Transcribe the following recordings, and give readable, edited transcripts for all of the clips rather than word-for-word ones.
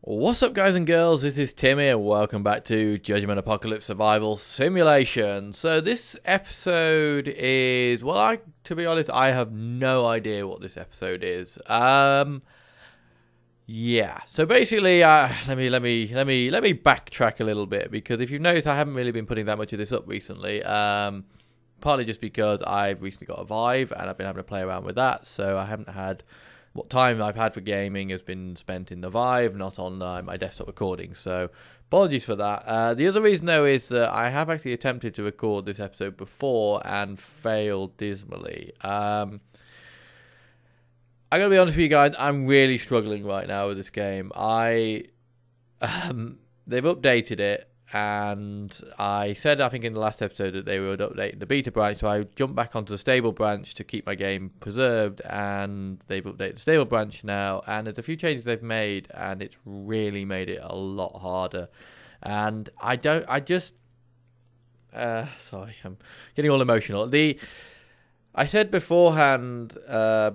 What's up, guys and girls? This is Timmy and welcome back to Judgement Apocalypse Survival Simulation. So this episode is, well, to be honest, I have no idea what this episode is. Yeah. So basically, let me backtrack a little bit, because if you've noticed, I haven't really been putting that much of this up recently. Partly just because I've recently got a Vive and I've been having to play around with that, so I haven't had. What time I've had for gaming has been spent in the Vive, not on my desktop recording, so apologies for that. The other reason, though, is that I have actually attempted to record this episode before and failed dismally. I gotta be honest with you guys, I'm really struggling right now with this game. They've updated it, and I said, I think in the last episode, that they would update the beta branch, so I jumped back onto the stable branch to keep my game preserved, and they've updated the stable branch now, and there's a few changes they've made, and it's really made it a lot harder. And sorry, I'm getting all emotional. I said beforehand,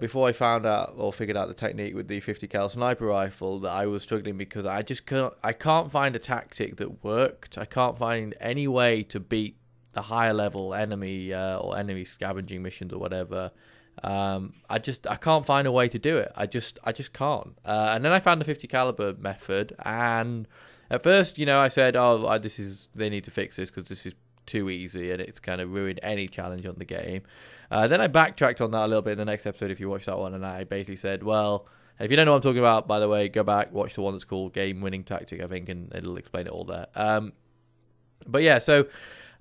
before I found out or figured out the technique with the 50 cal sniper rifle, that I was struggling because I can't find a tactic that worked. I can't find any way to beat the higher level enemy or enemy scavenging missions or whatever. I can't find a way to do it. I just can't. And then I found the 50 caliber method, and at first, I said, oh, they need to fix this because this is too easy and it's kind of ruined any challenge on the game. Then I backtracked on that a little bit in the next episode, if you watch that one, and I basically said, well, if you don't know what I'm talking about, by the way, go back, watch the one that's called Game Winning Tactic, I think, and it'll explain it all there. But yeah, so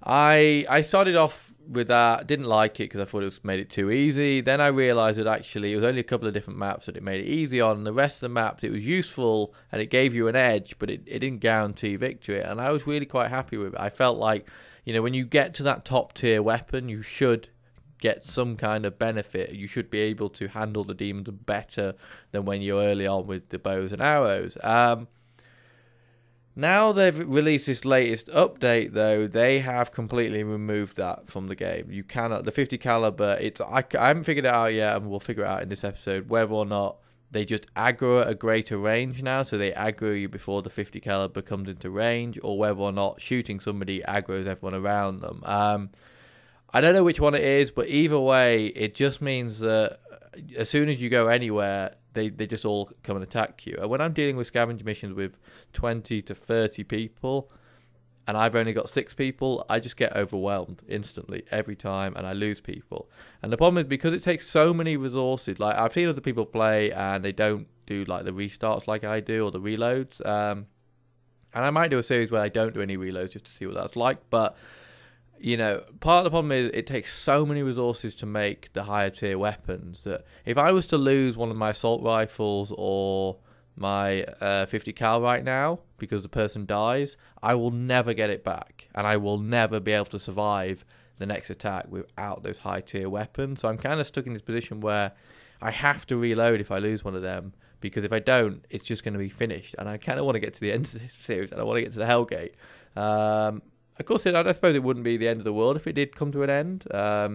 I started off with that, didn't like it because I thought it made it too easy. Then I realised that actually it was only a couple of different maps that it made it easy on, and the rest of the maps, it was useful and it gave you an edge, but it didn't guarantee victory, and I was really quite happy with it. I felt like, when you get to that top tier weapon, you should get some kind of benefit. You should be able to handle the demons better than when you're early on with the bows and arrows. Now they've released this latest update, though, they have completely removed that from the game. You cannot, the 50 caliber, I haven't figured it out yet, and we'll figure it out in this episode, whether or not they just aggro at a greater range now, so they aggro you before the 50 caliber comes into range, or whether or not shooting somebody aggroes everyone around them. I don't know which one it is, but either way, it just means that as soon as you go anywhere, they just all come and attack you. And when I'm dealing with scavenge missions with 20 to 30 people, and I've only got 6 people, I just get overwhelmed instantly every time, and I lose people. And the problem is, because it takes so many resources, like I've seen other people play and they don't do like the restarts like I do, or the reloads. And I might do a series where I don't do any reloads just to see what that's like, but part of the problem is it takes so many resources to make the higher tier weapons that if I was to lose one of my assault rifles or my 50 cal right now because the person dies, I will never get it back, and I will never be able to survive the next attack without those high tier weapons. So I'm kind of stuck in this position where I have to reload if I lose one of them, because if I don't, it's just going to be finished, and I kind of want to get to the end of this series, and I want to get to the Hellgate. Of course, I suppose it wouldn't be the end of the world if it did come to an end. Yeah,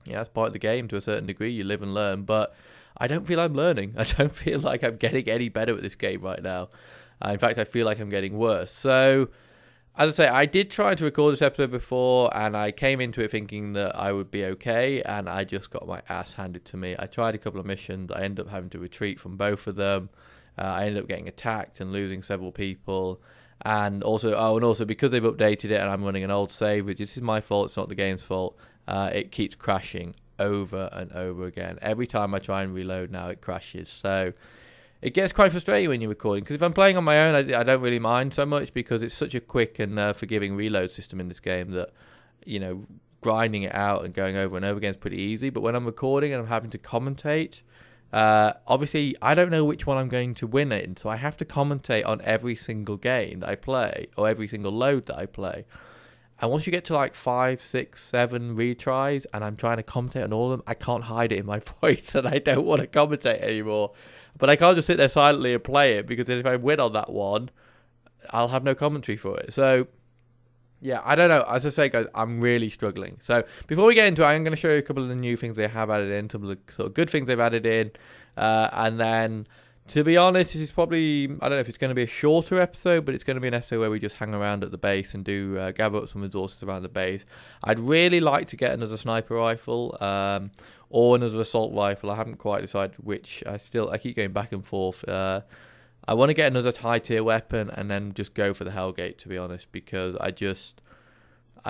that's part of the game to a certain degree. You live and learn, but I don't feel I'm learning. I don't feel like I'm getting any better at this game right now. In fact, I feel like I'm getting worse. So, as I say, I did try to record this episode before, and I came into it thinking that I would be okay, and I just got my ass handed to me. I tried a couple of missions. I ended up having to retreat from both of them. I ended up getting attacked and losing several people. And also because they've updated it and I'm running an old save, which this is my fault, it's not the game's fault, it keeps crashing over and over again. Every time I try and reload now, it crashes. So it gets quite frustrating when you're recording, because if I'm playing on my own, I don't really mind so much, because it's such a quick and forgiving reload system in this game that, grinding it out and going over and over again is pretty easy. But when I'm recording and I'm having to commentate, obviously I don't know which one I'm going to win in, so I have to commentate on every single game that I play, or every single load that I play. And once you get to like 5, 6, 7 retries and I'm trying to commentate on all of them, I can't hide it in my voice, and I don't want to commentate anymore. But I can't just sit there silently and play it, because if I win on that one, I'll have no commentary for it. So yeah, I don't know. As I say, guys, I'm really struggling. So before we get into it, I'm going to show you a couple of the new things they have added in, some of the sort of good things they've added in, and then To be honest, this is probably, I don't know if it's going to be a shorter episode, but it's going to be an episode where we just hang around at the base and do gather up some resources around the base. I'd really like to get another sniper rifle or another assault rifle. I haven't quite decided which. I keep going back and forth. I want to get another high tier weapon and then just go for the Hellgate, to be honest, because I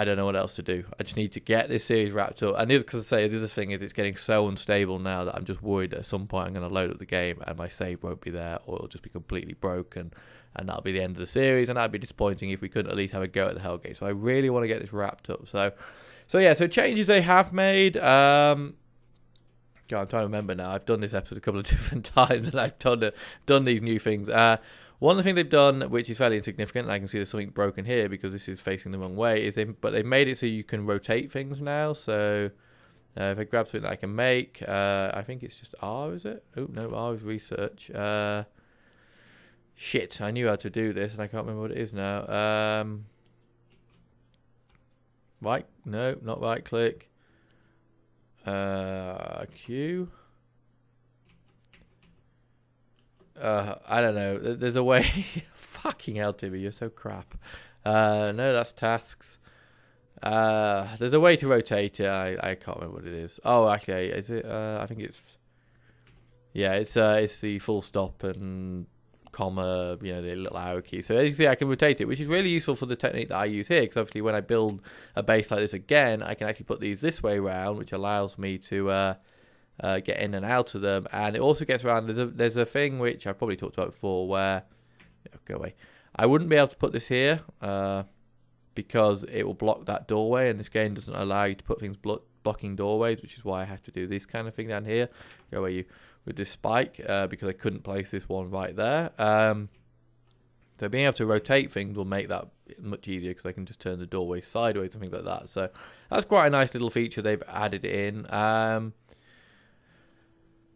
don't know what else to do. I just need to get this series wrapped up. And because I say, the other thing is it's getting so unstable now that I'm just worried that at some point I'm going to load up the game and my save won't be there, or it'll just be completely broken. And that'll be the end of the series. And that'd be disappointing if we couldn't at least have a go at the Hellgate. So I really want to get this wrapped up. So yeah, so changes they have made. God, I'm trying to remember now. I've done this episode a couple of different times and I've done these new things. One of the things they've done, which is fairly insignificant, and I can see there's something broken here because this is facing the wrong way, is they've made it so you can rotate things now. So if I grab something that I can make, I think it's just R, is it? Oh, no, R is research. Shit, I knew how to do this and I can't remember what it is now. Right, no, not right click. Q. I don't know. There's a way. Fucking hell, Timmy, you're so crap. No, that's tasks. There's a way to rotate it. I can't remember what it is. Oh, actually, is it? I think it's. Yeah, it's the full stop and comma. You know, the little arrow key. So as you can see, I can rotate it, which is really useful for the technique that I use here. Because obviously, when I build a base like this again, I can actually put these this way around, which allows me to. Get in and out of them, and it also gets around. There's a thing which I've probably talked about before where go away. I wouldn't be able to put this here because it will block that doorway, and this game doesn't allow you to put things blocking doorways, which is why I have to do this kind of thing down here. Go away, you with this spike because I couldn't place this one right there. So being able to rotate things will make that much easier because I can just turn the doorway sideways and things like that. So that's quite a nice little feature they've added in.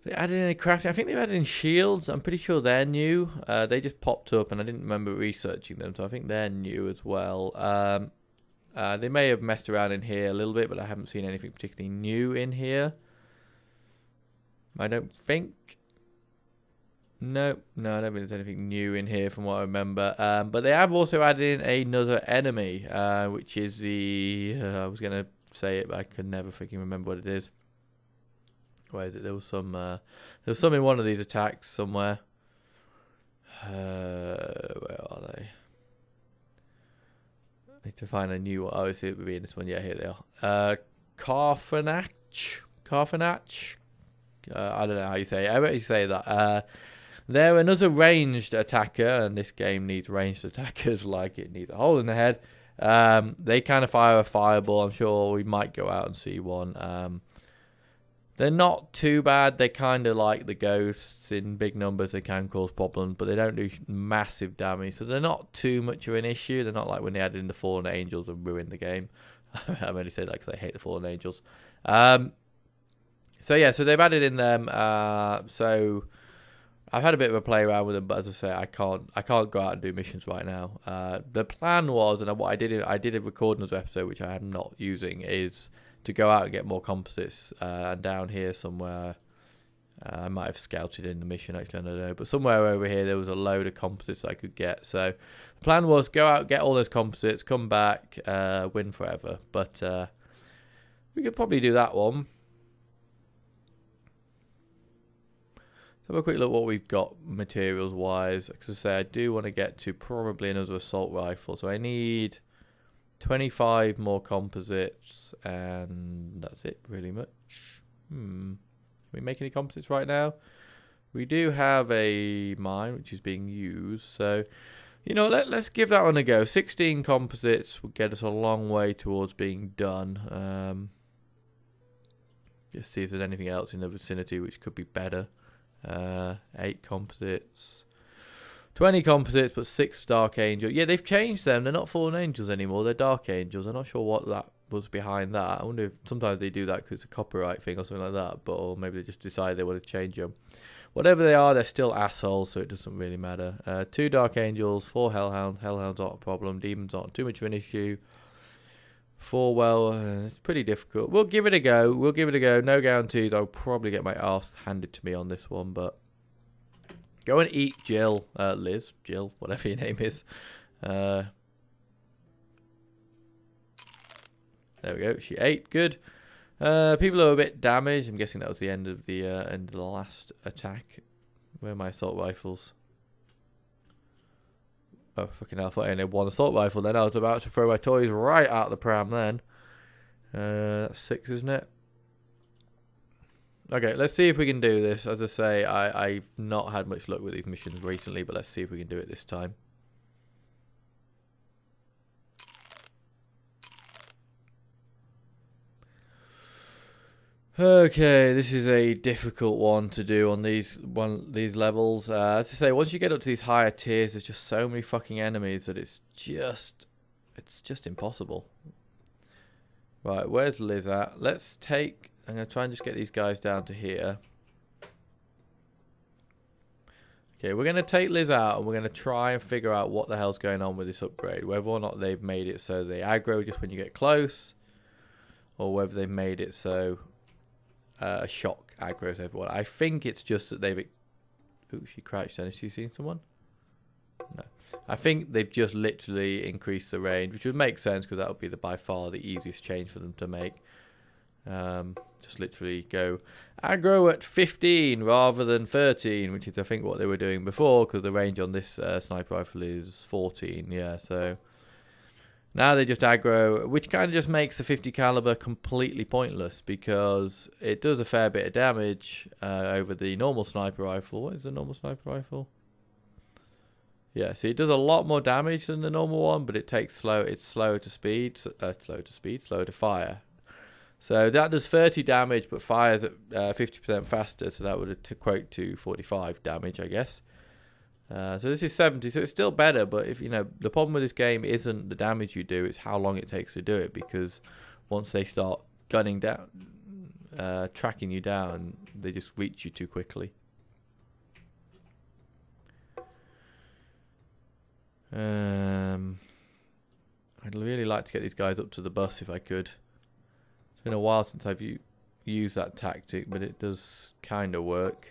They added in a crafting. I think they've added in shields. I'm pretty sure they're new. They just popped up and I didn't remember researching them, so I think they're new as well. They may have messed around in here a little bit, but I haven't seen anything particularly new in here. I don't think. No, I don't think there's anything new in here from what I remember. But they have also added in another enemy, which is the... I was going to say it, but I could never freaking remember what it is. Where is it? There was some in one of these attacks somewhere. Where are they? I need to find a new one. Oh, I see it would be in this one. Yeah, here they are. Carfanach. I don't know how you say it. I bet you say that. They're another ranged attacker, and this game needs ranged attackers like it needs a hole in the head. They kind of fire a fireball. I'm sure we might go out and see one. They're not too bad. They kind of like the ghosts in big numbers. They can cause problems, but they don't do massive damage. So they're not too much of an issue. They're not like when they added in the Fallen Angels and ruined the game. I'm only saying that because I hate the Fallen Angels. So yeah, so they've added in them. So I've had a bit of a play around with them, but as I say, I can't go out and do missions right now. The plan was, and what I did a recording as an episode, which I am not using, is to go out and get more composites, and down here somewhere, I might have scouted in the mission actually, I don't know, but somewhere over here there was a load of composites I could get. So the plan was go out, get all those composites, come back, win forever. But we could probably do that one. Let's have a quick look what we've got materials wise, because I say I do want to get to probably another assault rifle, so I need 25 more composites, and that's it pretty much. Can we make any composites right now? We do have a mine which is being used, so you know, let's give that one a go. 16 composites will get us a long way towards being done. Just see if there's anything else in the vicinity which could be better. 8 composites. 20 composites, but 6 Dark Angels. Yeah, they've changed them. They're not Fallen Angels anymore. They're Dark Angels. I'm not sure what that was behind that. I wonder if sometimes they do that because it's a copyright thing or something like that. But or maybe they just decided they want to change them. Whatever they are, they're still assholes, so it doesn't really matter. 2 Dark Angels, 4 Hellhounds. Hellhounds aren't a problem. Demons aren't too much of an issue. 4, well, it's pretty difficult. We'll give it a go. No guarantees. I'll probably get my arse handed to me on this one, but Go and eat Jill, Liz, Jill, whatever your name is. There we go. She ate. Good. People are a bit damaged. I'm guessing that was the end of the last attack. Where are my assault rifles? Oh, fucking hell. I thought I only had one assault rifle then. I was about to throw my toys right out the pram then. That's 6, isn't it? Okay, let's see if we can do this. As I say, I've not had much luck with these missions recently, but let's see if we can do it this time. Okay, this is a difficult one to do on these levels. As I say, once you get up to these higher tiers, there's just so many fucking enemies that it's just impossible. Right, where's Liz at? I'm gonna try and just get these guys down to here. Okay, we're gonna take Liz out and we're gonna try and figure out what the hell's going on with this upgrade. Whether or not they've made it so they aggro just when you get close, or whether they've made it so shock aggro's everyone. I think it's just that they've... Ooh, she crouched down. Has she seen someone? No. I think they've just literally increased the range, which would make sense because that would be by far the easiest change for them to make. Just literally go aggro at 15 rather than 13, which is I think what they were doing before, because the range on this sniper rifle is 14. Yeah, so... Now they just aggro, which kind of just makes the 50 caliber completely pointless because it does a fair bit of damage over the normal sniper rifle. What is the normal sniper rifle? Yeah, see, it does a lot more damage than the normal one, but it's slower to fire. So that does 30 damage, but fires at 50% faster, so that would equate to 45 damage, I guess. So this is 70, so it's still better, but if the problem with this game isn't the damage you do, it's how long it takes to do it, because once they start gunning down, tracking you down, they just reach you too quickly. I'd really like to get these guys up to the bus if I could. It's been a while since I've used that tactic, but it does kind of work.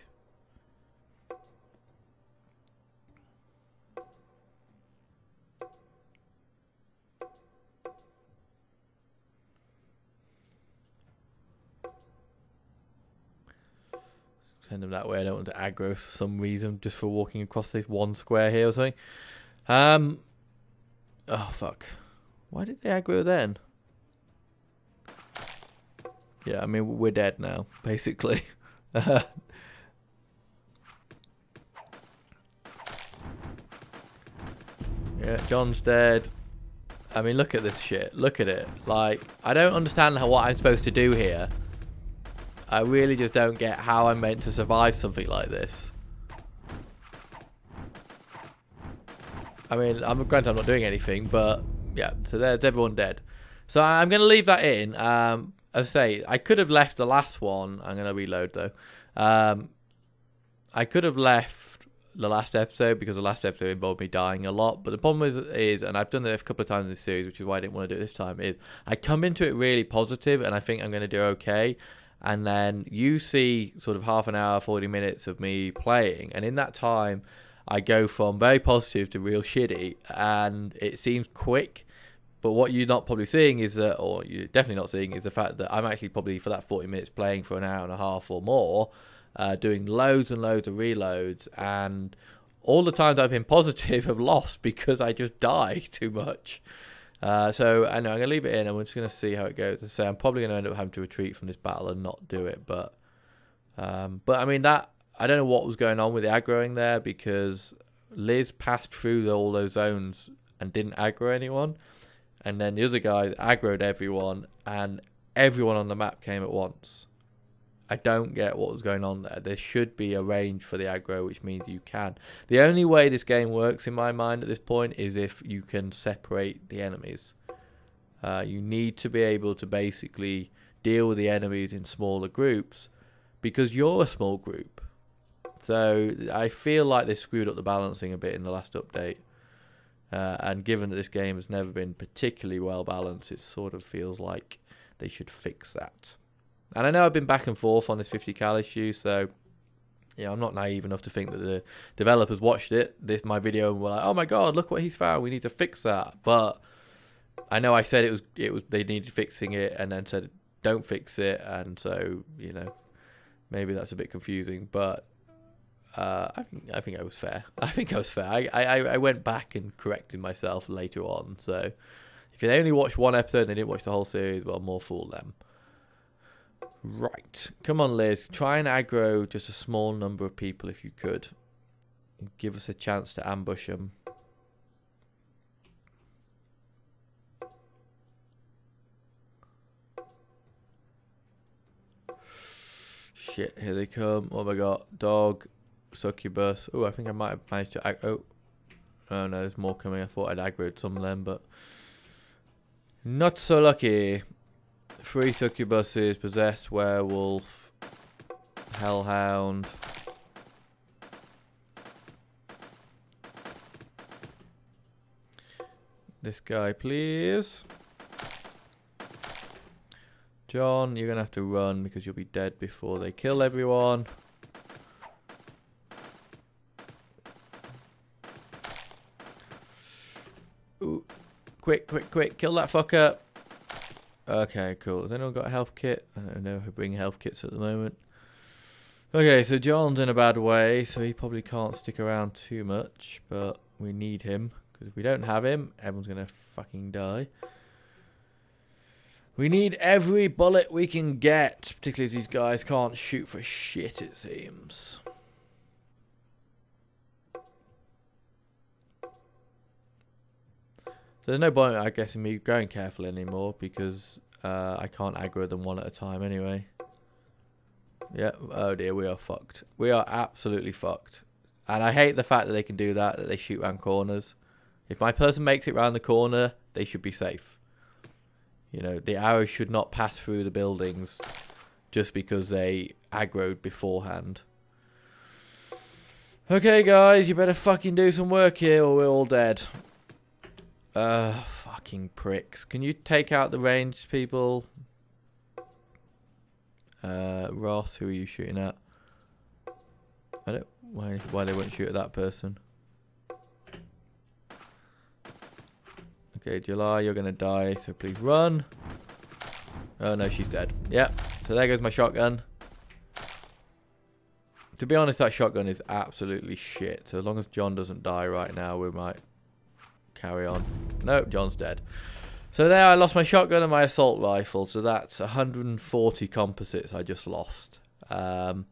Send them that way. I don't want to aggro for some reason, just for walking across this one square here or something. Oh fuck! Why did they aggro then? Yeah, I mean we're dead now, basically. Yeah, John's dead. I mean, look at this shit. Look at it. Like, I don't understand what I'm supposed to do here. I really just don't get how I'm meant to survive something like this. I mean, granted I'm not doing anything, but yeah, so there's everyone dead. So I'm going to leave that in. As I say, I could have left the last one. I'm going to reload though. I could have left the last episode because the last episode involved me dying a lot. But the problem is, and I've done this a couple of times in this series, which is why I didn't want to do it this time, is I come into it really positive and I think I'm going to do okay. And then you see sort of half an hour, 40 minutes of me playing. And in that time, I go from very positive to real shitty. And it seems quick. But what you're not probably seeing is that, or you're definitely not seeing, is the fact that I'm actually probably for that 40 minutes playing for an hour and a half or more, doing loads and loads of reloads. And all the times I've been positive have lost because I just die too much. So I know I'm going to leave it in and we're just going to see how it goes. So I'm probably going to end up having to retreat from this battle and not do it. But I mean, I don't know what was going on with the aggroing there because Liz passed through all those zones and didn't aggro anyone. And then the other guy aggroed everyone and everyone on the map came at once. I don't get what was going on there. There should be a range for the aggro, which means you can. The only way this game works in my mind at this point is if you can separate the enemies. You need to be able to basically deal with the enemies in smaller groups because you're a small group. So I feel like they screwed up the balancing a bit in the last update. And given that this game has never been particularly well balanced, it sort of feels like they should fix that. And I know I've been back and forth on this 50 cal issue, so Yeah, I'm not naive enough to think that the developers watched my video, and were like, "Oh my god, look what he's found. We need to fix that." But I know I said it was they needed fixing it, and then said don't fix it, and so maybe that's a bit confusing. But I think I was fair. I think I was fair. I went back and corrected myself later on. So if they only watched one episode and they didn't watch the whole series, well, more fool them. Right. Come on, Liz. Try and aggro just a small number of people if you could. Give us a chance to ambush them. Shit, here they come. Oh my god. Dog. Succubus. Oh, I think I might have managed to oh no, there's more coming. I thought I'd aggroed some of them, but not so lucky. 3 succubuses, possessed werewolf, hellhound. This guy, please. John, you're gonna have to run because you'll be dead before they kill everyone. Ooh. Quick, kill that fucker. Okay, cool. Has anyone got a health kit? I don't know who bring health kits at the moment. Okay, so John's in a bad way, so he probably can't stick around too much, but we need him, because if we don't have him, everyone's going to fucking die. We need every bullet we can get, particularly as these guys can't shoot for shit, it seems. So there's no point, I guess, in me going careful anymore, because I can't aggro them one at a time anyway. Yeah, oh dear, we are fucked. We are absolutely fucked. And I hate the fact that they can do that they shoot around corners. If my person makes it round the corner, they should be safe. The arrows should not pass through the buildings just because they aggroed beforehand. Okay, guys, you better fucking do some work here or we're all dead. Fucking pricks. Can you take out the ranged people? Ross, who are you shooting at? I don't... Why they won't shoot at that person. Okay, July, you're gonna die, so please run. Oh no, she's dead. Yep, so there goes my shotgun. To be honest, that shotgun is absolutely shit. So as long as John doesn't die right now, we might carry on. Nope, John's dead. So there I lost my shotgun and my assault rifle. So that's 140 composites I just lost. Yeah.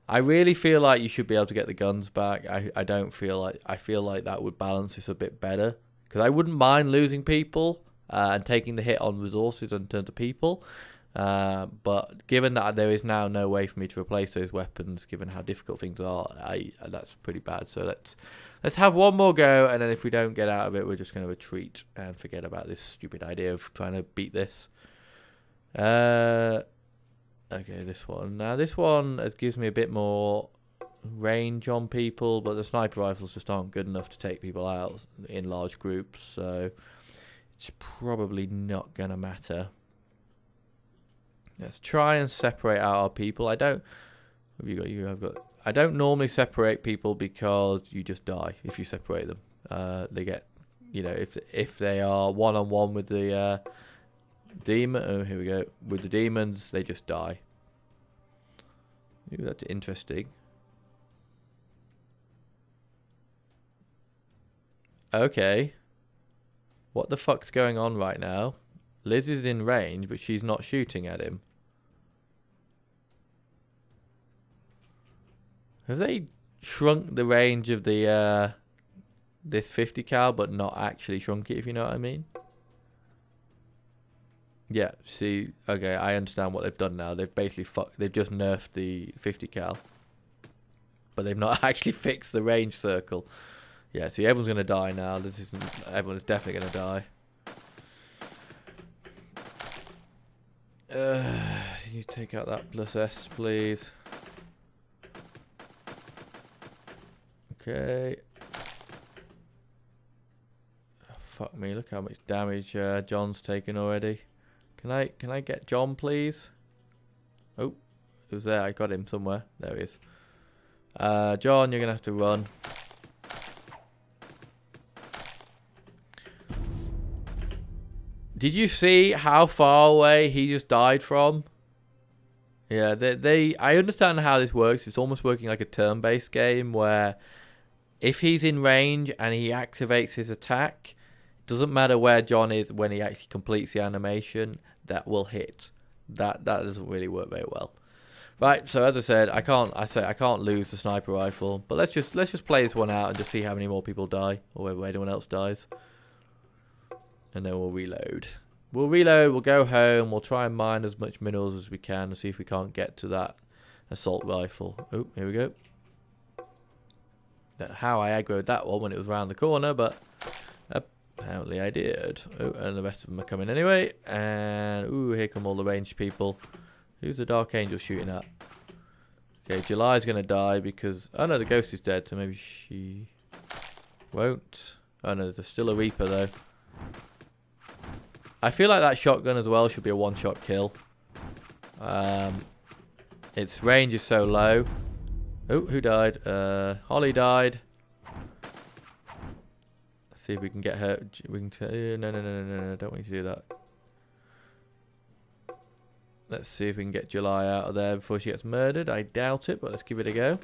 I really feel like you should be able to get the guns back. I don't feel like... I feel like that would balance this a bit better. Because I wouldn't mind losing people and taking the hit on resources in terms of people. But given that there is now no way for me to replace those weapons, given how difficult things are, that's pretty bad. So let's have one more go, and then if we don't get out of it, we're just going to retreat and forget about this stupid idea of trying to beat this. Okay, this one. Now this one gives me a bit more range on people, but the sniper rifles just aren't good enough to take people out in large groups, so it's probably not going to matter. Let's try and separate out our people. I don't normally separate people because you just die if you separate them. They get, if they are one-on-one with the demon. Oh, here we go. With the demons, they just die. Ooh, that's interesting. Okay. What the fuck's going on right now? Liz is in range, but she's not shooting at him. Have they shrunk the range of the this 50 cal, but not actually shrunk it, if you know what I mean? Yeah, see, okay, I understand what they've done now. They've basically they've just nerfed the 50 cal. But they've not actually fixed the range circle. Yeah, see, everyone's going to die now. Everyone is definitely going to die. You take out that +S, please. Okay. Oh, fuck me, look how much damage John's taken already. Can I get John, please? Oh, Who's there? I got him somewhere. There he is. John, you're going to have to run. Did you see how far away he just died from? Yeah, I understand how this works. It's almost working like a turn-based game where if he's in range and he activates his attack, it doesn't matter where John is when he actually completes the animation, that will hit. That doesn't really work very well. Right, so as I said, I can't lose the sniper rifle, but let's just play this one out and just see how many more people die or whether anyone else dies. And then we'll reload. We'll go home, we'll try and mine as much minerals as we can and see if we can't get to that assault rifle. Oh, here we go. Don't know how I aggroed that one when it was around the corner, but apparently I did. Oh, and the rest of them are coming anyway. And, ooh, here come all the ranged people. Who's the Dark Angel shooting at? Okay, July's going to die because... Oh, no, the ghost is dead, so maybe she won't. Oh, no, there's still a Reaper, though. I feel like that shotgun as well should be a one-shot kill. Its range is so low. Oh, who died? Holly died. Let's see if we can get her. We can. No, don't want you to do that. Let's see if we can get July out of there before she gets murdered. I doubt it, but let's give it a go.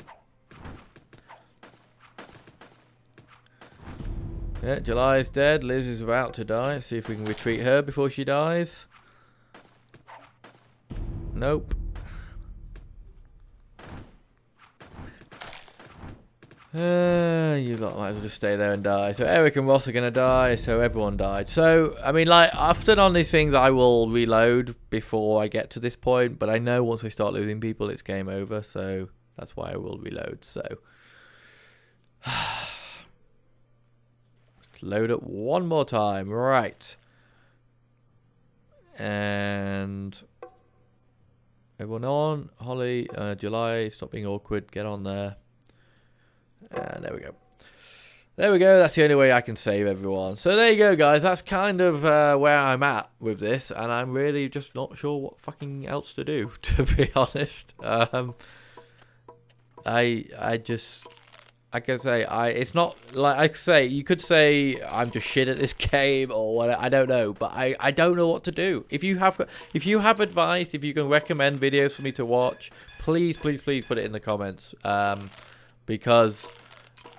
Yeah, July is dead. Liz is about to die. Let's see if we can retreat her before she dies. Nope. You lot might as well just stay there and die. So Eric and Ross are going to die, so everyone died. So, I mean, like, often on these things I will reload before I get to this point, but I know once I start losing people it's game over, so that's why I will reload. So, let's load up one more time. Right. And everyone on. Holly, July, stop being awkward, get on there. And there we go. There we go. That's the only way I can save everyone. So there you go, guys. That's kind of where I'm at with this. And I'm really just not sure what fucking else to do, to be honest. I just... I can say, it's not... Like I say, you could say I'm just shit at this game or whatever. I don't know. But I don't know what to do. If you have advice, if you can recommend videos for me to watch, please put it in the comments. Because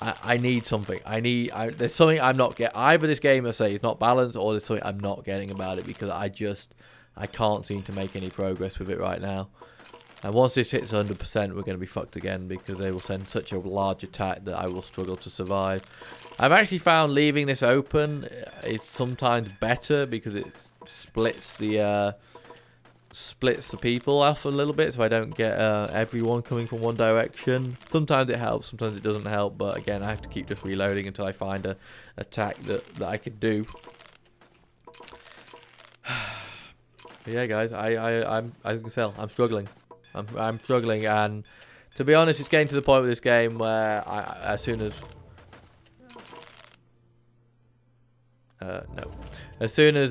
I need something. There's something I'm not getting. Either this game, I say, is not balanced, or there's something I'm not getting about it because I can't seem to make any progress with it right now. And once this hits 100%, we're going to be fucked again because they will send such a large attack that I will struggle to survive. I've actually found leaving this open is sometimes better because it splits the people off a little bit, so I don't get everyone coming from one direction. Sometimes it helps, sometimes it doesn't help, but again, I have to keep just reloading until I find a attack that I can do. But yeah, guys, I'm as you can tell, I'm struggling. I'm struggling, and to be honest, it's getting to the point with this game where as soon as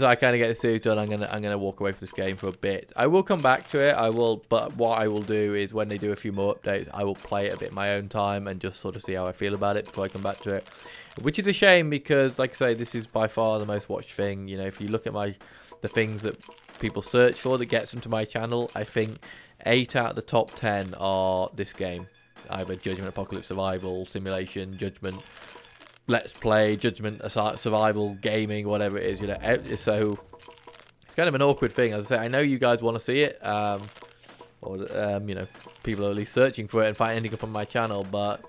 I kind of get the series done, I'm gonna walk away from this game for a bit. I will come back to it. But what I will do is when they do a few more updates, I will play it a bit in my own time and just sort of see how I feel about it before I come back to it. Which is a shame because, like I say, this is by far the most watched thing. You know, if you look at the things that people search for that gets them to my channel, I think 8 out of the top 10 are this game. Either Judgement Apocalypse Survival Simulation, Judgement Let's Play, Judgement Survival Gaming, whatever it is, you know. So it's kind of an awkward thing. As I say, I know you guys want to see it, you know, people are at least searching for it and ending up on my channel, but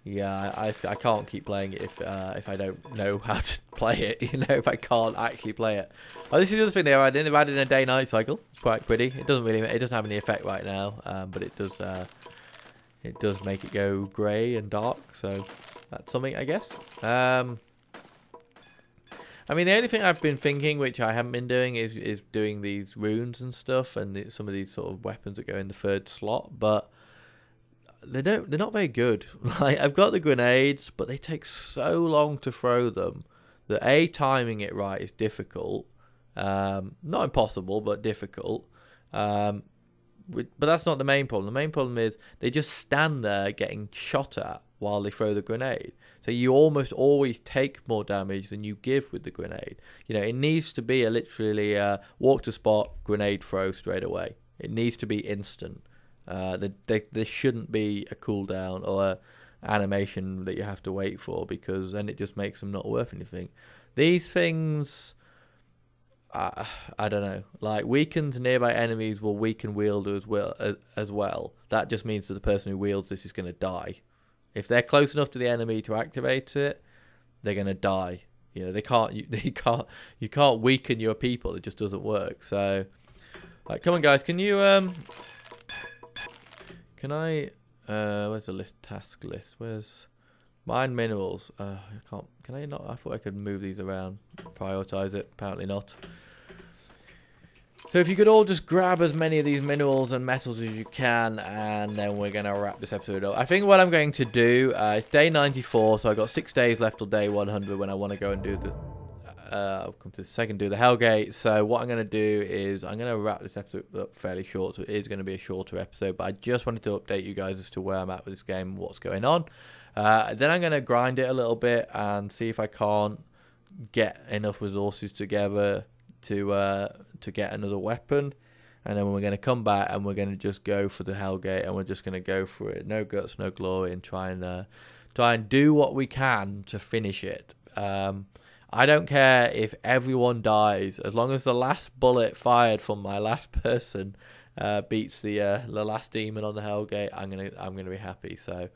yeah, I can't keep playing it if I don't know how to play it. You know, if I can't actually play it. Oh, this is the other thing they've added in a day-night cycle. It's quite pretty. It doesn't have any effect right now, but it does make it go grey and dark. So that's something, I guess. I mean, the only thing I've been thinking, which I haven't been doing, is doing these runes and stuff, and some of these sort of weapons that go in the 3rd slot, but they're not very good. Like, I've got the grenades, but they take so long to throw them that timing it right is difficult. Not impossible, but difficult. But that's not the main problem. The main problem is they just stand there getting shot at while they throw the grenade. So you almost always take more damage than you give with the grenade. You know, it needs to be literally walk to spot, grenade throw straight away. It needs to be instant. There shouldn't be a cooldown or a animation that you have to wait for, because then it just makes them not worth anything. These things, I don't know, like weakened nearby enemies will weaken wielder as well. That just means that the person who wields this is going to die. If they're close enough to the enemy to activate it, they're going to die. You know, you can't weaken your people. It just doesn't work. So, like, come on, guys, can you can I where's the list, task list? Where's mine minerals? I can't. Can I not? I thought I could move these around, prioritize it. Apparently not. So if you could all just grab as many of these minerals and metals as you can, and then we're going to wrap this episode up. I think what I'm going to do, it's day 94, so I've got 6 days left till day 100 when I want to go and do the, I'll come to the second, do the Hellgate. So what I'm going to do is I'm going to wrap this episode up fairly short, so it is going to be a shorter episode, but I just wanted to update you guys as to where I'm at with this game and what's going on. Then I'm going to grind it a little bit and see if I can't get enough resources together to get another weapon, and then we're going to come back and we're going to just go for the Hellgate, and we're just going to go for it, no guts, no glory, and try and do what we can to finish it. I don't care if everyone dies, as long as the last bullet fired from my last person beats the last demon on the Hellgate. I'm gonna be happy. So.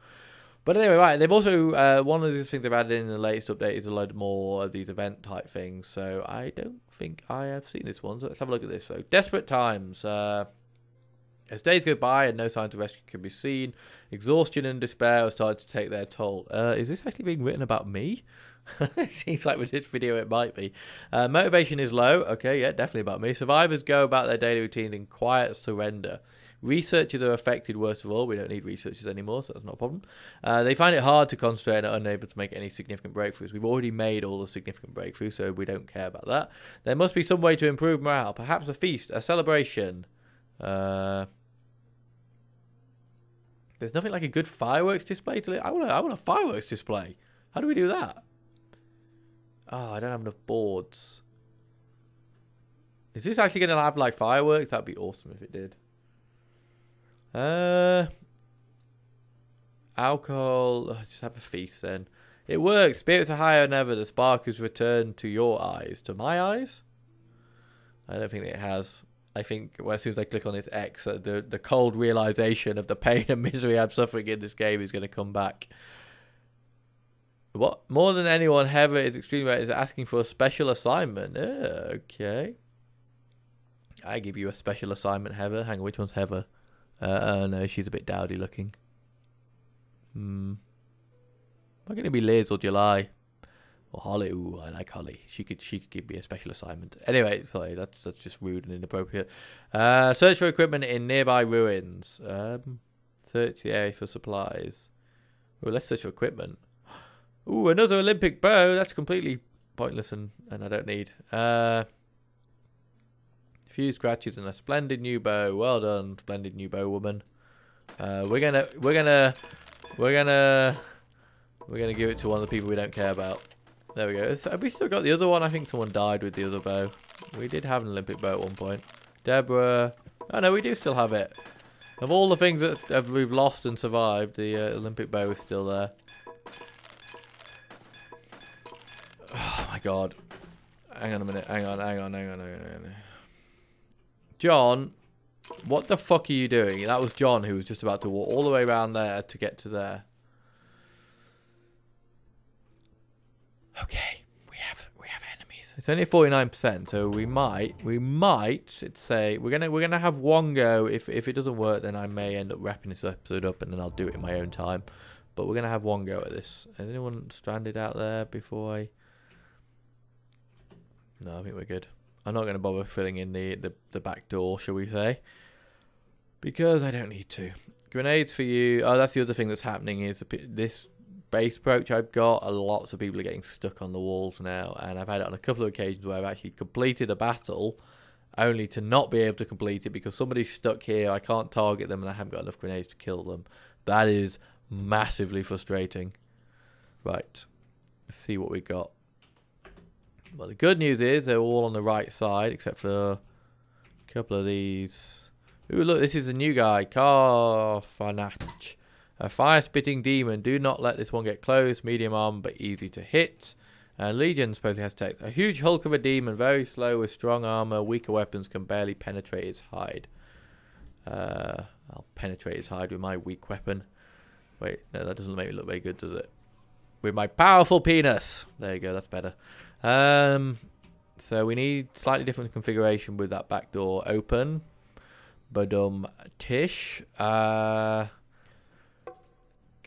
But anyway, right, they've also, one of the things they've added in the latest update is a load more of these event type things, so I don't think I have seen this one, so let's have a look at this. So, desperate times. As days go by and no signs of rescue can be seen, exhaustion and despair have started to take their toll. Is this actually being written about me? It seems like with this video it might be. Motivation is low. Okay, yeah, definitely about me. Survivors go about their daily routines in quiet surrender. Researchers are affected worst of all. We don't need researchers anymore, so that's not a problem. They find it hard to concentrate and are unable to make any significant breakthroughs. We've already made all the significant breakthroughs, so we don't care about that. There must be some way to improve morale. Perhaps a feast, a celebration. There's nothing like a good fireworks display to. I want a fireworks display. How do we do that? Oh, I don't have enough boards. Is this actually going to have like fireworks? That'd be awesome if it did. Alcohol. Oh, just have a feast then. It works. Spirits are higher than ever. The spark has returned to your eyes. To my eyes? I don't think it has. I think as soon as I click on this X, the cold realization of the pain and misery I'm suffering in this game is going to come back. What? More than anyone, Heather is extremely is asking for a special assignment. Okay. I give you a special assignment, Heather. Hang on, which one's Heather? No, she's a bit dowdy looking. Am I going to be Liz or July? Or Holly? Ooh, I like Holly. She could give me a special assignment. Anyway, sorry, that's just rude and inappropriate. Search for equipment in nearby ruins. Search the area for supplies. Well, let's search for equipment. Ooh, another Olympic bow. That's completely pointless and I don't need. Few scratches and a splendid new bow. Well done, splendid new bow woman. We're gonna give it to one of the people we don't care about. There we go. Have we still got the other one? I think someone died with the other bow. We did have an Olympic bow at one point. Deborah. Oh no, we do still have it. Of all the things that we've lost and survived, the Olympic bow is still there. Oh my god. Hang on a minute. Hang on. John, what the fuck are you doing? That was John who was just about to walk all the way around there to get to there. Okay, we have enemies. It's only 49%, so we might say we're gonna have one go. If it doesn't work, then I may end up wrapping this episode up and then I'll do it in my own time. But we're gonna have one go at this. Is anyone stranded out there before I? No, I think we're good. I'm not going to bother filling in the back door, shall we say, because I don't need to. Grenades for you. Oh, that's the other thing that's happening is this base approach I've got. Lots of people are getting stuck on the walls now, and I've had it on a couple of occasions where I've actually completed a battle, only to not be able to complete it because somebody's stuck here. I can't target them and I haven't got enough grenades to kill them. That is massively frustrating. Right, let's see what we got. Well, the good news is they're all on the right side except for a couple of these. Ooh, look, this is a new guy, Carfanach. A fire-spitting demon. Do not let this one get close. Medium armor, but easy to hit. Legion supposedly has tech. A huge hulk of a demon, very slow with strong armor. Weaker weapons can barely penetrate its hide. I'll penetrate its hide with my weak weapon. Wait, no, that doesn't make me look very good, does it? With my powerful penis. There you go, that's better. So we need slightly different configuration with that back door open. Tish.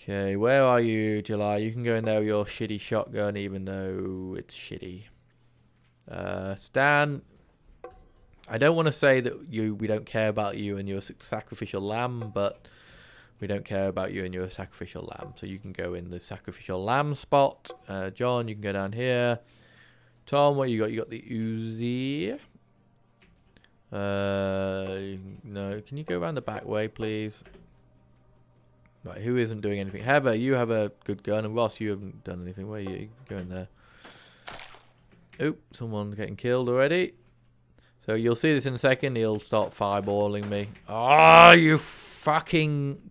Okay, where are you, July? You can go in there with your shitty shotgun, even though it's shitty. Stan, I don't want to say that we don't care about you and your sacrificial lamb, but we don't care about you and your sacrificial lamb. So you can go in the sacrificial lamb spot. John, you can go down here. Tom, what you got? You got the Uzi. No, can you go around the back way, please? Right, who isn't doing anything? Heather, you have a good gun, and Ross, you haven't done anything. Where are you? Go in there. Oop, someone's getting killed already. So you'll see this in a second. He'll start fireballing me. Oh, you fucking...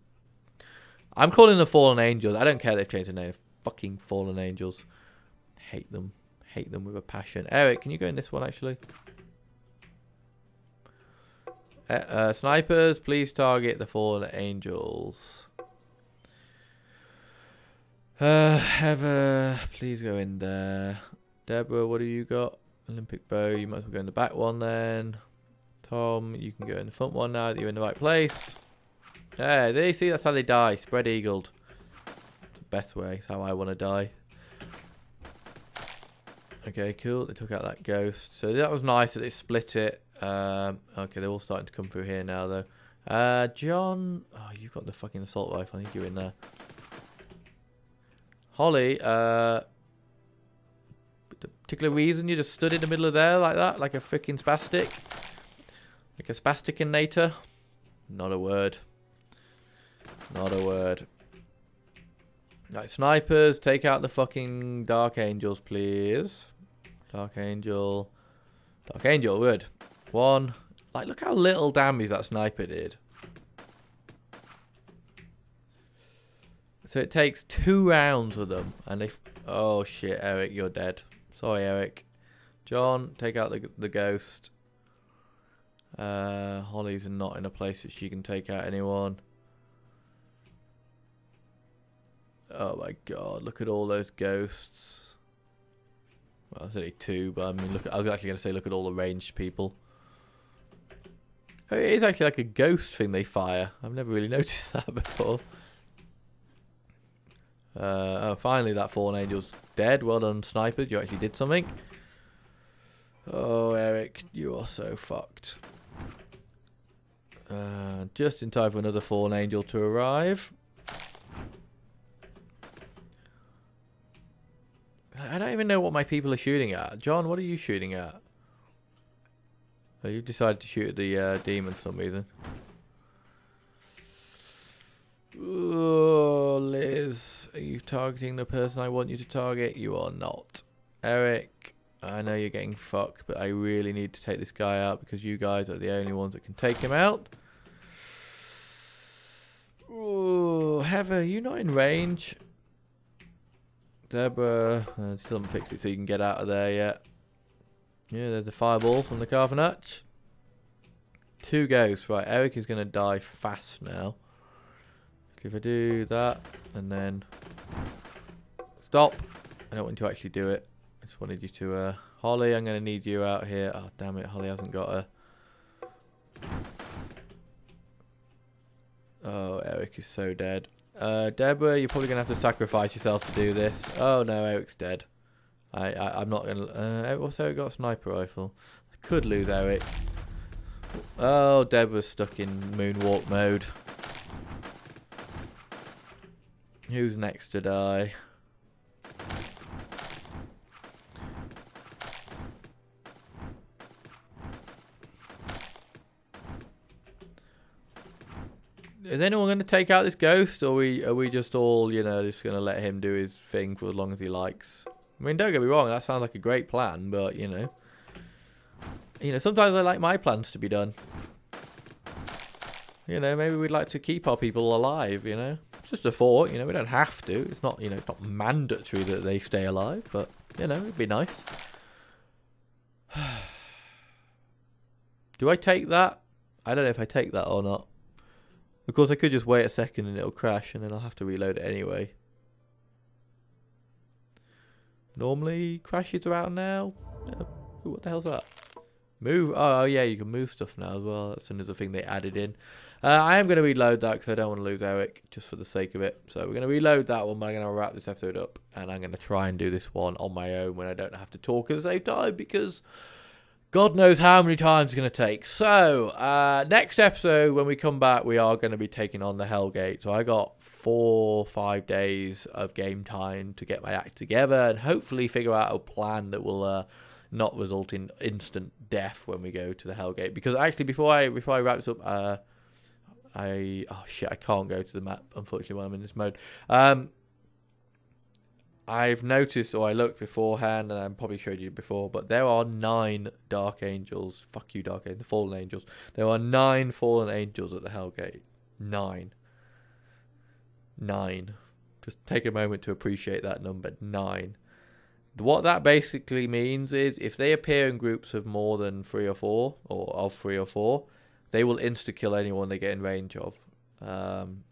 I'm calling the Fallen Angels. I don't care they've changed the name. Fucking Fallen Angels. Hate them. Hate them with a passion. Eric, can you go in this one, actually? Snipers, please target the Fallen Angels. Heather, please go in there. Deborah, what have you got? Olympic bow, you might as well go in the back one then. Tom, you can go in the front one now that you're in the right place. There you see, that's how they die. Spread eagled. It's the best way. It's how I want to die. Okay, cool. They took out that ghost. So that was nice that they split it. Okay, they're all starting to come through here now, though. John, oh, you've got the fucking assault rifle. I need you in there. Holly, the particular reason you just stood in the middle of there like that, like a freaking spastic, like a spasticinator? Not a word. Not a word. Right, snipers, take out the fucking Dark Angels, please. Dark Angel. Dark Angel, good. One. Like, look how little damage that sniper did. So it takes 2 rounds with them. And they... Oh, shit, Eric, you're dead. Sorry, Eric. John, take out the ghost. Holly's not in a place that she can take out anyone. Oh, my God. Look at all those ghosts. Well, there's only 2, but I mean, look. I was actually going to say look at all the ranged people. Oh, it is actually like a ghost thing they fire. I've never really noticed that before. Oh, finally that Fallen Angel's dead. Well done, sniper. You actually did something. Oh, Eric, you are so fucked. Just in time for another Fallen Angel to arrive. I don't even know what my people are shooting at. John, what are you shooting at? Oh, you've decided to shoot at the demon for some reason. Oh, Liz, are you targeting the person I want you to target? You are not. Eric, I know you're getting fucked, but I really need to take this guy out because you guys are the only ones that can take him out. Oh, Heather, are you not in range? Deborah, still haven't fixed it so you can get out of there yet. Yeah, there's the fireball from the Carfanach. 2 ghosts. Right, Eric is going to die fast now. If I do that, and then... Stop! I don't want you to actually do it. I just wanted you to... Holly, I'm going to need you out here. Oh, damn it, Holly hasn't got a... Oh, Eric is so dead. Deborah, you're probably going to have to sacrifice yourself to do this. Oh, no, Eric's dead. I'm not going to... what's Eric got? A sniper rifle. I could lose Eric. Oh, Deborah's stuck in moonwalk mode. Who's next to die? is anyone going to take out this ghost, or are we just all, you know, just going to let him do his thing for as long as he likes? I mean, don't get me wrong, that sounds like a great plan, but you know, sometimes I like my plans to be done. You know, maybe we'd like to keep our people alive. You know, it's just a thought. You know, we don't have to. It's not, you know, it's not mandatory that they stay alive, but you know, it'd be nice. Do I take that? I don't know if I take that or not. Of course, I could just wait a second and it'll crash, and then I'll have to reload it anyway. Normally crashes around now. What the hell's that? Move. Oh yeah, you can move stuff now as well. That's another thing they added in. I am going to reload that because I don't want to lose Eric, just for the sake of it. So we're going to reload that one, but I'm going to wrap this episode up, and I'm going to try and do this one on my own when I don't have to talk at the same time, because God knows how many times it's going to take. So, next episode, when we come back, we are going to be taking on the Hellgate. So I got 4 or 5 days of game time to get my act together and hopefully figure out a plan that will not result in instant death when we go to the Hellgate. Because actually, before I wrap this up, oh shit, I can't go to the map, unfortunately, when I'm in this mode. I've noticed, or I looked beforehand, and I probably showed you before, but there are 9 Dark Angels. Fuck you, Dark Angels. Fallen Angels. There are 9 Fallen Angels at the Hellgate. 9. Just take a moment to appreciate that number. 9. What that basically means is, if they appear in groups of more than 3 or 4, or of 3 or 4, they will insta-kill anyone they get in range of.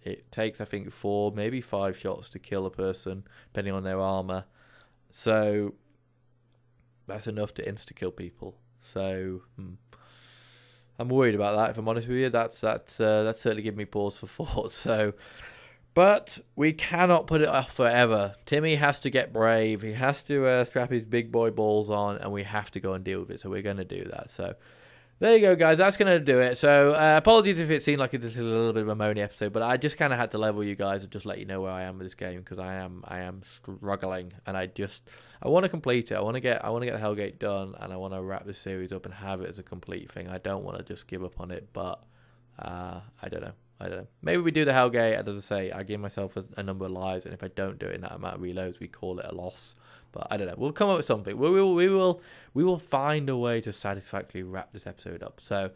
It takes, I think, 4, maybe 5 shots to kill a person, depending on their armor. So that's enough to insta-kill people. So I'm worried about that. If I'm honest with you, that's certainly given me pause for thought. So, but we cannot put it off forever. Timmy has to get brave. He has to strap his big boy balls on, and we have to go and deal with it. So we're going to do that. So there you go, guys. That's going to do it. So apologies if it seemed like this is a little bit of a moany episode, but I just kind of had to level you guys and just let you know where I am with this game, because I am struggling, and I want to complete it. I want to get the Hellgate done, and I want to wrap this series up and have it as a complete thing. I don't want to just give up on it, but I don't know. Maybe we do the Hellgate, and as I say, I give myself a number of lives, and if I don't do it in that amount of reloads, we call it a loss. But I don't know. We'll come up with something. We will find a way to satisfactorily wrap this episode up. So,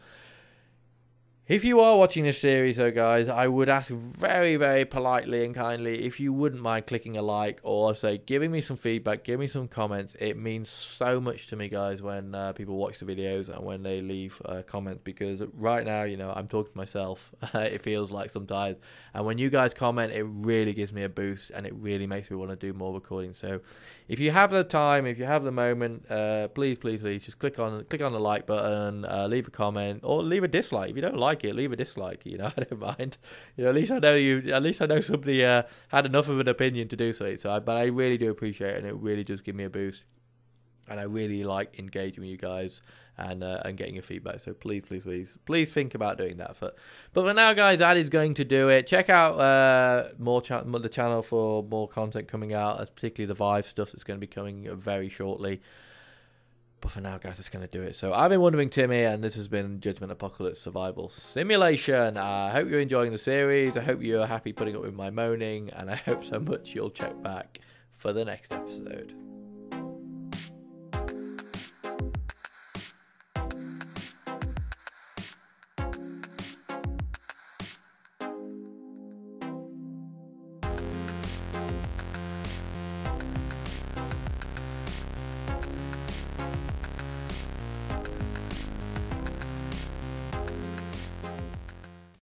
if you are watching this series, though, guys, I would ask very, very politely and kindly if you wouldn't mind clicking a like, or say giving me some feedback, give me some comments. It means so much to me, guys, when people watch the videos and when they leave comments, because right now, you know, I'm talking to myself. It feels like sometimes, and when you guys comment, it really gives me a boost, and it really makes me want to do more recording. So if you have the time, if you have the moment, please just click on the like button, leave a comment, or leave a dislike. If you don't like it, leave a dislike. You know, I don't mind. You know, at least I know somebody had enough of an opinion to do so. But I really do appreciate it, and it really does give me a boost. And I really like engaging with you guys and getting your feedback. So please think about doing that. But for now, guys, that is going to do it. Check out the channel for more content coming out, particularly the Vive stuff that's going to be coming very shortly. But for now, guys, that's going to do it. So I've been Wondering Timmy, and this has been Judgment Apocalypse Survival Simulation. I hope you're enjoying the series. I hope you're happy putting up with my moaning, and I hope so much you'll check back for the next episode.